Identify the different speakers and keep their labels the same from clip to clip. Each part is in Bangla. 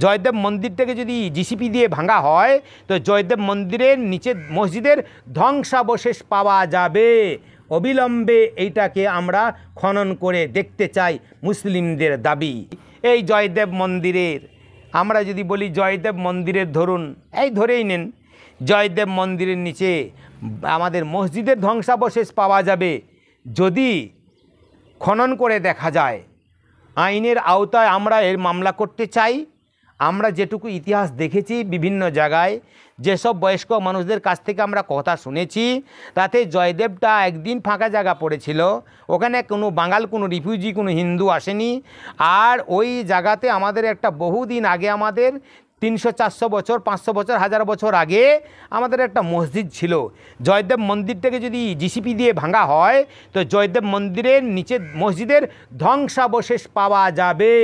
Speaker 1: জয়দেব মন্দিরটাকে যদি জিসিপি দিয়ে ভাঙা হয় তো জয়দেব মন্দিরের নিচে মসজিদের ধ্বংসাবশেষ পাওয়া যাবে। অবিলম্বে এইটাকে আমরা খনন করে দেখতে চাই, মুসলিমদের দাবি। এই জয়দেব মন্দিরের আমরা যদি বলি জয়দেব মন্দিরের ধরুন, এই ধরেই নেন, জয়দেব মন্দিরের নিচে আমাদের মসজিদের ধ্বংসাবশেষ পাওয়া যাবে যদি খনন করে দেখা যায়। আইনের আওতায় আমরা এর মামলা করতে চাই। আমরা যেটুকু ইতিহাস দেখেছি বিভিন্ন জায়গায়, যেসব বয়স্ক মানুষদের কাছ থেকে আমরা কথা শুনেছি, তাতে জয়দেবটা একদিন ফাঁকা জায়গা পড়েছিল, ওখানে কোনো বাঙাল, কোনো রিফিউজি, কোনো হিন্দু আসেনি। আর ওই জায়গাতে আমাদের একটা বহুদিন আগে, আমাদের 300-400 বছর, 500 বছর, 1000 বছর আগে আমাদের একটা মসজিদ ছিল। জয়দেব মন্দিরটাকে যদি জিসিপি দিয়ে ভাঙা হয় তো জয়দেব মন্দিরের নিচে মসজিদের ধ্বংসাবশেষ পাওয়া যাবে।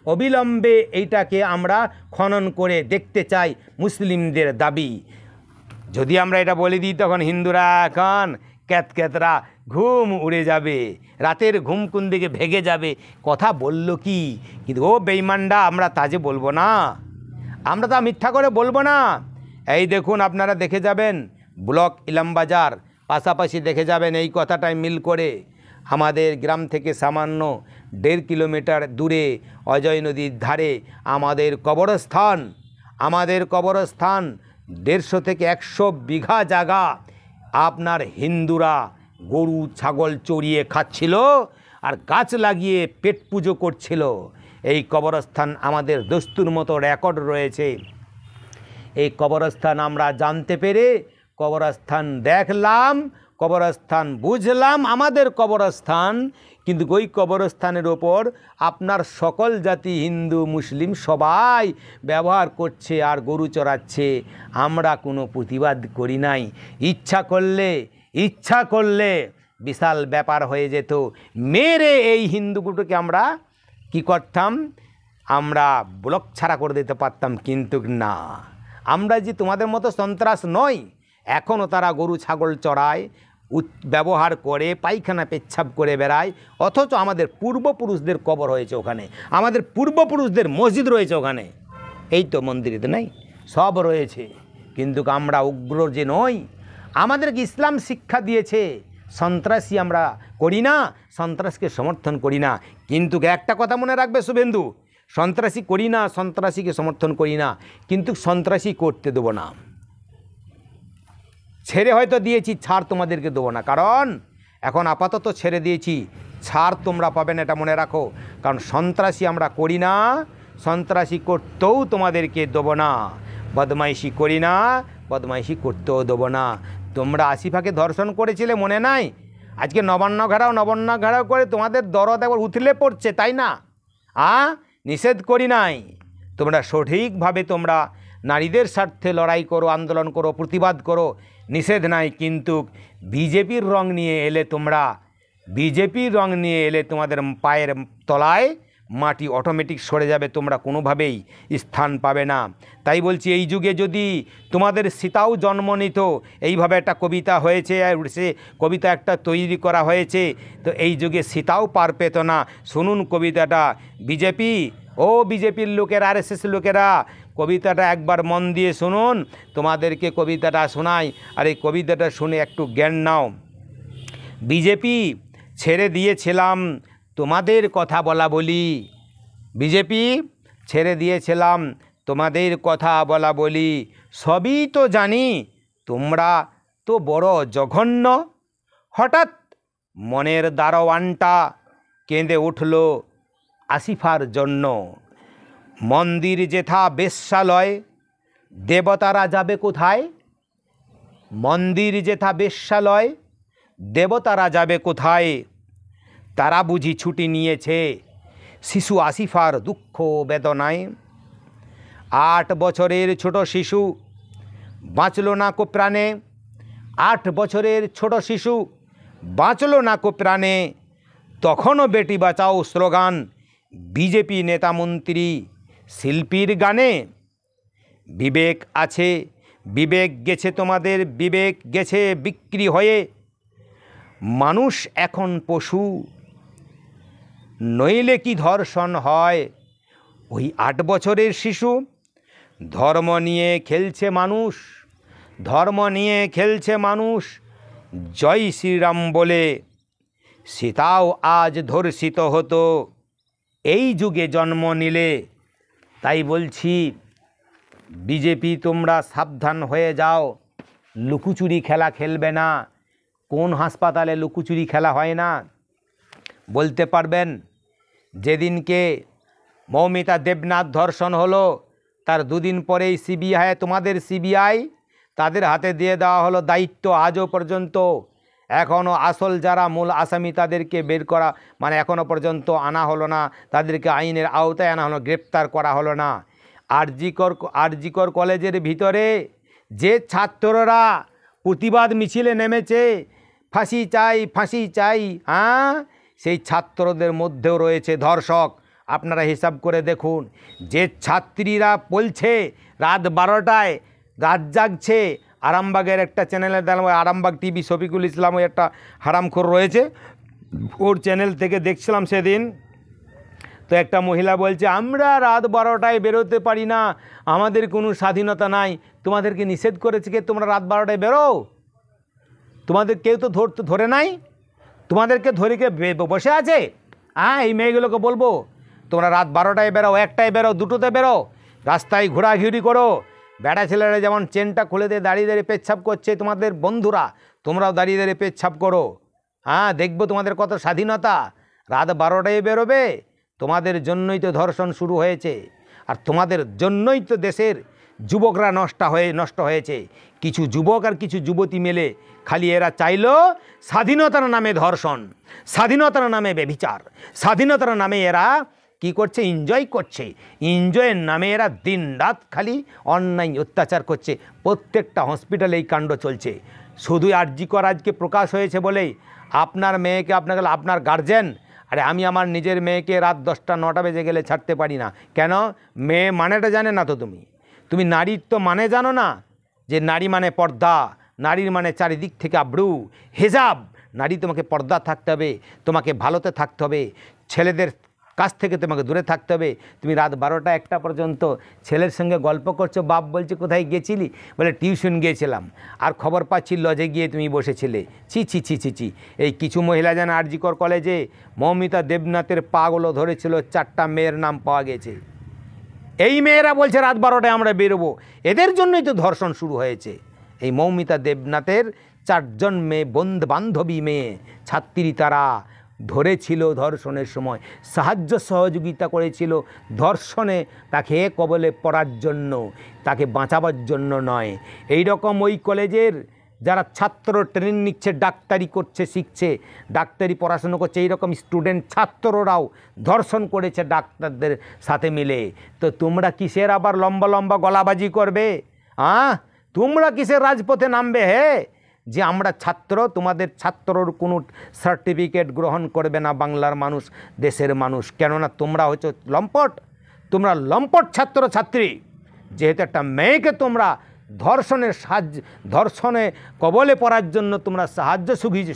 Speaker 1: অবিলম্বে এইটাকে আমরা খনন করে দেখতে চাই, মুসলিমদের দাবি। যদি আমরা এটা বলে দিই তখন হিন্দুরা এখন ক্যাতক্যাতরা ঘুম উড়ে যাবে, রাতের ঘুম কোন দিকে ভেগে যাবে, কথা বলল কি। কিন্তু ও বেঈমানরা, আমরা তা যে বলবো না, আমরা তা মিথ্যা করে বলবো না। এই দেখুন, আপনারা দেখে যাবেন ব্লক ইলামবাজার, পাশাপাশি দেখে যাবেন এই কথাটাই মিল করে আমাদের গ্রাম থেকে সামান্য 1.5 কিলোমিটার দূরে অজয় নদীর ধারে আমাদের কবরস্থান। 150 থেকে 100 বিঘা জায়গা আপনার হিন্দুরা গরু ছাগল চড়িয়ে খাচ্ছিল আর গাছ লাগিয়ে পেট পুজো করছিল। এই কবরস্থান আমাদের দস্তুর মতো রেকর্ড রয়েছে। এই কবরস্থান আমরা জানতে পেরে কবরস্থান দেখলাম, কবরস্থান বুঝলাম আমাদের কবরস্থান, কিন্তু ওই কবরস্থানের ওপর আপনার সকল জাতি, হিন্দু মুসলিম সবাই ব্যবহার করছে আর গরু চড়াচ্ছে। আমরা কোনো প্রতিবাদ করি নাই। ইচ্ছা করলে বিশাল ব্যাপার হয়ে যেত, মেরে এই হিন্দুগুলোকে আমরা কি করতাম, আমরা ব্লক ছাড়া করে দিতে পারতাম। কিন্তু না, আমরা যে তোমাদের মতো সন্ত্রাস নই। এখনও তারা গরু ছাগল চড়ায়, ব্যবহার করে, পায়খানা পেচ্ছাপ করে বেড়ায়, অথচ আমাদের পূর্বপুরুষদের কবর হয়েছে ওখানে, আমাদের পূর্বপুরুষদের মসজিদ রয়েছে ওখানে। এই তো মন্দিরেতে নাই, সব রয়েছে। কিন্তু আমরা উগ্র যে নই, আমাদেরকে ইসলাম শিক্ষা দিয়েছে। সন্ত্রাসী আমরা করি না, সন্ত্রাসকে সমর্থন করি না। কিন্তু একটা কথা মনে রাখবে শুভেন্দু, সন্ত্রাসী করি না, সন্ত্রাসীকে সমর্থন করি না, কিন্তু সন্ত্রাসী করতে দেবো না। ছেড়ে হয়তো দিয়েছি, ছাড় তোমাদেরকে দেবো না, কারণ এখন আপাতত ছেড়ে দিয়েছি, ছাড় তোমরা পাবেন, এটা মনে রাখো। কারণ সন্ত্রাসী আমরা করি না, সন্ত্রাসী করতেও তোমাদেরকে দেবো না। বদমাইশি করি না, বদমাইশি করতেও দেবো না। তোমরা আসিফাকে ধর্ষণ করেছিলে, মনে নাই? আজকে নবান্ন ঘেরাও করে তোমাদের দরদ একবার উথলে পড়ছে, তাই না? নিষেধ করি নাই। তোমরা সঠিকভাবে তোমরা নারীদের স্বার্থে লড়াই করো, আন্দোলন করো, প্রতিবাদ করো, নিষেধ নাই। কিন্তু বিজেপির রং নিয়ে এলে তোমাদের পায়ের তলায় মাটি অটোমেটিক সরে যাবে, তোমরা কোনোভাবেই স্থান পাবে না। তাই বলছি, এই যুগে যদি তোমাদের সীতাও জন্ম নিত, এইভাবে একটা কবিতা হয়েছে, সে কবিতা একটা তৈরি করা হয়েছে, তো এই যুগে সীতাও পার পেত না। শুনুন কবিতাটা, বিজেপির লোকেরা, আরএসএস লোকেরা, কবিতাটা একবার মন দিয়ে শুনুন, তোমাদেরকে কবিতাটা শোনাই, আর এই কবিতাটা শুনে একটু জ্ঞান নাও। বিজেপি ছেড়ে দিয়েছিলাম তোমাদের কথা বলা বলি, বিজেপি ছেড়ে দিয়েছিলাম তোমাদের কথা বলা বলি, সবই তো জানি তোমরা তো বড় জঘন্য। হঠাৎ মনের দারোয়ানটা কেঁদে উঠল আসিফার জন্য। মন্দির যেথা বেশ্যালয়, দেবতারা যাবে কোথায়? মন্দির যেথা বেশ্যালয়, দেবতারা যাবে কোথায়? তারা বুঝি ছুটি নিয়েছে শিশু আসিফার দুঃখ বেদনায়। 8 বছরের ছোট শিশু বাঁচল না কো প্রাণে, 8 বছরের ছোট শিশু বাঁচল না কো প্রাণে। তখনও বেটি বাঁচাও স্লোগান বিজেপি নেতা মন্ত্রী শিল্পীর গানে। বিবেক আছে, বিবেক গেছে তোমাদের, বিবেক গেছে বিক্রি হয়ে। মানুষ এখন পশু, নইলে কি ধর্ষণ হয়? ওই 8 বছরের শিশু ধর্ম নিয়ে খেলছে মানুষ, ধর্ম নিয়ে খেলছে মানুষ, জয় শ্রীরাম বলে সীতাও আজ ধর্ষিত হতো এই যুগে জন্ম নিলে। তাই বলছি বিজেপি তোমরা সাবধান হয়ে যাও, লুকোচুরি খেলা খেলবে না। কোন হাসপাতালে লুকোচুরি খেলা হয় না বলতে পারবেন? যেদিনকে মৌমিতা দেবনাথ ধর্ষণ হলো তার দুদিন পরেই সিবিআই, তোমাদের সিবিআই, তাদের হাতে দিয়ে দেওয়া হলো দায়িত্ব। আজও পর্যন্ত এখনও আসল যারা মূল আসামি তাদেরকে বের করা, মানে এখনও পর্যন্ত আনা হলো না, তাদেরকে আইনের আওতায় আনা হলো, গ্রেপ্তার করা হলো না। আরজিকর কলেজের ভিতরে যে ছাত্ররা প্রতিবাদ মিছিলে নেমেছে, ফাঁসি চাই ফাঁসি চাই, সেই ছাত্রদের মধ্যেও রয়েছে ধর্ষক। আপনারা হিসাব করে দেখুন, যে ছাত্রীরা বলছে রাত 12টায় রাত জাগছে, আরামবাগের একটা চ্যানেলে দেখলাম, আরামবাগ টিভি, শফিকুল ইসলাম ওই একটা হারামখোর রয়েছে, ওর চ্যানেল থেকে দেখছিলাম সেদিন। তো একটা মহিলা বলছে আমরা রাত 12টায় বেরোতে পারি না, আমাদের কোনো স্বাধীনতা নাই। তোমাদেরকে নিষেধ করেছে কে? তোমরা রাত 12টায় বেরো? তোমাদের কেউ তো ধরে নাই, তোমাদেরকে ধরে কে বসে আছে? এই মেয়েগুলোকে বলবো তোমরা রাত 12টায় বেরো, 1টায় বেরো, 2টোতে বেরো, রাস্তায় ঘোরাঘুরি করো। বেড়া ছেলেরা যেমন চেনটা খুলে দিয়ে দাঁড়িয়ে দাঁড়িয়ে পেচ্ছাপ করছে, তোমাদের বন্ধুরা তোমরাও দাঁড়িয়ে দাঁড়িয়ে পেচ্ছাপ করো। দেখবো তোমাদের কত স্বাধীনতা। রাত 12টায় বেরোবে, তোমাদের জন্যই তো ধর্ষণ শুরু হয়েছে, আর তোমাদের জন্যই তো দেশের যুবকরা নষ্ট হয়েছে। কিছু যুবক আর কিছু যুবতী মেলে খালি এরা চাইলো স্বাধীনতার নামে ধর্ষণ, স্বাধীনতার নামে ব্যভিচার, স্বাধীনতার নামে এরা কি করছে? এনজয় করছে। এনজয়ের নামে এরা দিন রাত খালি অন্যায় অত্যাচার করছে। প্রত্যেকটা হসপিটালে এই কাণ্ড চলছে। শুধু আরজিকর আজকে প্রকাশ হয়েছে বলেই আপনার মেয়েকে আপনার গার্জেন, আরে আমি আমার নিজের মেয়েকে রাত 10টা 9টা বেজে গেলে ছাড়তে পারি না। কেন? মেয়ে মানেটা জানে না তো তুমি নারীর তো মানে জানো না, যে নারী মানে পর্দা, নারীর মানে চারিদিক থেকে আব্রু হেজাব। নারী তোমাকে পর্দা থাকতে হবে, তোমাকে ভালোতে থাকতে হবে, ছেলেদের কাছ থেকে তোমাকে দূরে থাকতে হবে। তুমি রাত 12টা 1টা পর্যন্ত ছেলের সঙ্গে গল্প করছো। বাপ বলছে কোথায় গিয়েছিলি? বলে টিউশন গিয়েছিলাম, আর খবর পাচ্ছি লজে গিয়ে তুমি বসেছিলে। ছি ছি ছি ছি ছি। এই কিছু মহিলা যেন আরজিকর কলেজে মৌমিতা দেবনাথের পাগুলো ধরেছিল, 4টা মেয়ের নাম পাওয়া গেছে। এই মেয়েরা বলছে রাত 12টায় আমরা বেরোবো। এদের জন্যই তো ধর্ষণ শুরু হয়েছে। এই মৌমিতা দেবনাথের 4জন মেয়ে বান্ধবী মেয়ে ছাত্রী, তারা ধরেছিল ধর্ষণের সময়, সাহায্য সহযোগিতা করেছিল ধর্ষণে, তাকে কবলে পড়ার জন্য, তাকে বাঁচাবার জন্য নয়। এই রকম ওই কলেজের যারা ছাত্র ট্রেনিং নিচ্ছে, ডাক্তারি করছে, শিখছে, ডাক্তারি পড়াশুনো করছে, এইরকম স্টুডেন্ট ছাত্ররাও ধর্ষণ করেছে ডাক্তারদের সাথে মিলে। তো তোমরা কিসের আবার লম্বা লম্বা গলাবাজি করবে? তোমরা কিসের রাজপথে নামবে? যে আমরা ছাত্র, তোমাদের ছাত্রর কোনো সার্টিফিকেট গ্রহণ করবে না বাংলার মানুষ, দেশের মানুষ। কেননা তোমরা হচ্ছে লম্পট, তোমরা লম্পট ছাত্র ছাত্রী। যেহেতু একটা মেয়েকে তোমরা ধর্ষণে কবলে পড়ার জন্য তোমরা সাহায্য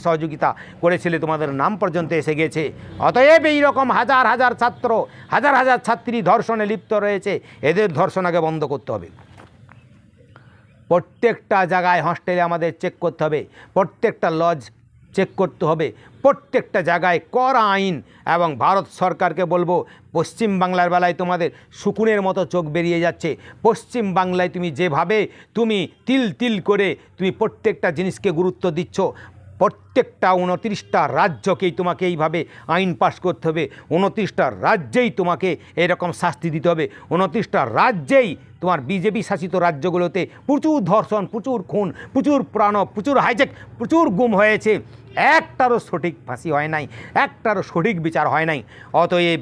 Speaker 1: সহযোগিতা করেছিলে, তোমাদের নাম পর্যন্ত এসে গেছে। অতএব এইরকম হাজার হাজার ছাত্র, হাজার হাজার ছাত্রী ধর্ষণে লিপ্ত রয়েছে, এদের ধর্ষণ আগে বন্ধ করতে হবে। প্রত্যেকটা জায়গায় হস্টেলে আমাদের চেক করতে হবে, প্রত্যেকটা লজ চেক করতে হবে, প্রত্যেকটা জায়গায় কড়া আইন। এবং ভারত সরকারকে বলবো, পশ্চিম বাংলার বেলায় তোমাদের শুকুনের মতো চোখ বেরিয়ে যাচ্ছে। পশ্চিম বাংলায় তুমি যেভাবে তিল তিল করে তুমি প্রত্যেকটা জিনিসকে গুরুত্ব দিচ্ছ, প্রত্যেকটা 29টা রাজ্যকেই তোমাকে এইভাবে আইন পাশ করতে হবে। 29টা রাজ্যেই তোমাকে এরকম শাস্তি দিতে হবে। 29টা রাজ্যেই তোমার বিজেপি শাসিত রাজ্যগুলোতে প্রচুর ধর্ষণ, প্রচুর খুন, প্রচুর প্রাণ, প্রচুর হাইজ্যাক, প্রচুর গুম হয়েছে। একটারও সঠিক ফাঁসি হয় নাই, একটারও সঠিক বিচার হয় নাই। অতএব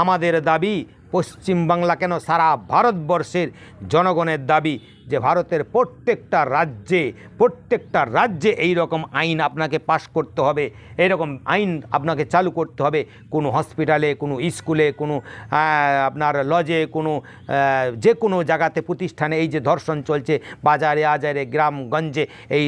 Speaker 1: আমাদের দাবি, পশ্চিমবাংলা কেন সারা ভারতবর্ষের জনগণের দাবি যে ভারতের প্রত্যেকটা রাজ্যে এই রকম আইন আপনাকে পাশ করতে হবে, এইরকম আইন আপনাকে চালু করতে হবে। কোনো হসপিটালে, কোনো স্কুলে, কোনো আপনার লজে, কোনো যে কোনো জায়গাতে, প্রতিষ্ঠানে এই যে ধর্ষণ চলছে বাজারে আজারে গ্রামগঞ্জে, এই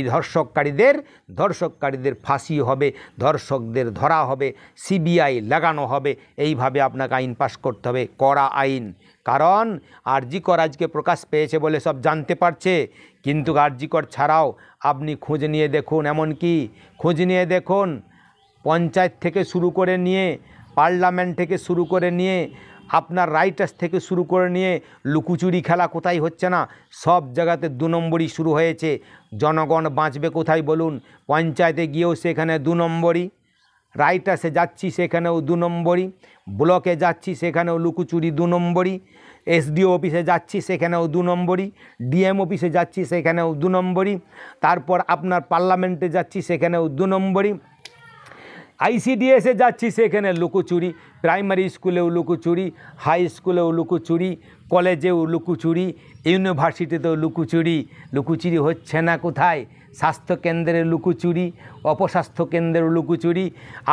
Speaker 1: ধর্ষককারীদের ফাঁসি হবে, ধর্ষকদের ধরা হবে, সিবিআই লাগানো হবে। এইভাবে আপনাকে আইন পাশ করতে হবে, কড়া আইন। কারণ আর.জি. কর আজকে প্রকাশ পেয়েছে বলে সব জানতে পারছে, কিন্তু আর.জি. কর ছাড়াও আপনি খোঁজ নিয়ে দেখুন, এমনকি খোঁজ নিয়ে দেখুন পঞ্চায়েত থেকে শুরু করে নিয়ে, পার্লামেন্ট থেকে শুরু করে নিয়ে, আপনার রাইটার্স থেকে শুরু করে নিয়ে লুকোচুরি খেলা কোথায় হচ্ছে না? সব জায়গাতে 2 নম্বরই শুরু হয়েছে। জনগণ বাঁচবে কোথায় বলুন? পঞ্চায়েতে গিয়েও সেখানে 2 নম্বরই, রাইটার্সে যাচ্ছি সেখানেও 2 নম্বরই, ব্লকে যাচ্ছি সেখানেও লুকোচুরি 2 নম্বরই, এসডিও অফিসে যাচ্ছি সেখানেও 2 নম্বরই, ডিএম অফিসে যাচ্ছি সেখানেও 2 নম্বরই, তারপর আপনার পার্লামেন্টে যাচ্ছি সেখানেও 2 নম্বরই, আইসিডিএসে যাচ্ছি সেখানে লুকোচুরি, প্রাইমারি স্কুলেও লুকোচুরি, হাই স্কুলেও লুকোচুরি, কলেজেও লুকোচুরি, ইউনিভার্সিটিতেও লুকোচুরি হচ্ছে না কোথায়? স্বাস্থ্যকেন্দ্রে লুকোচুরি, অপস্বাস্থ্য কেন্দ্রেও লুকোচুরি,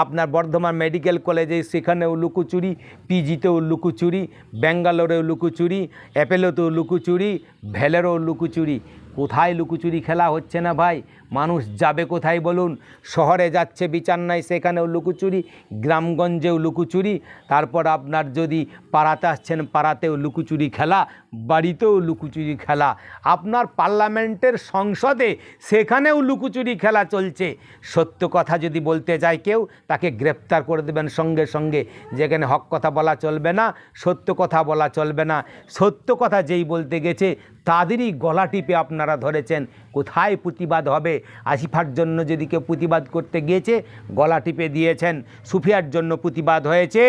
Speaker 1: আপনার বর্ধমান মেডিকেল কলেজে সেখানেও লুকোচুরি, পিজিতেও লুকোচুরি, ব্যাঙ্গালোরেও লুকোচুরি, অ্যাপেলোতেও লুকোচুরি, ভ্যালেরও লুকোচুরি। কোথায় লুকোচুরি খেলা হচ্ছে না ভাই? মানুষ যাবে কোথায় বলুন? শহরে যাচ্ছে বিচার নাই, সেখানেও লুকোচুরি, গ্রামগঞ্জেও লুকোচুরি, তারপর আপনার যদি পাড়াতে আসছেন পাড়াতেও লুকোচুরি খেলা, বাড়িতেও লুকোচুরি খেলা, আপনার পার্লামেন্টের সংসদে সেখানেও লুকোচুরি খেলা চলছে। সত্য কথা যদি বলতে যায় কেউ, তাকে গ্রেপ্তার করে দেবেন সঙ্গে সঙ্গে। যেখানে হক কথা বলা চলবে না, সত্য কথা বলা চলবে না, সত্য কথা যেই বলতে গেছে তাদেরই গলা টিপে আপনারা ধরেছেন। কোথায় প্রতিবাদ হবে? আসিফার জন্য যদি কেউ প্রতিবাদ করতে গিয়েছে, গলা টিপে দিয়েছেন। সুফিয়ার জন্য প্রতিবাদ হয়েছে,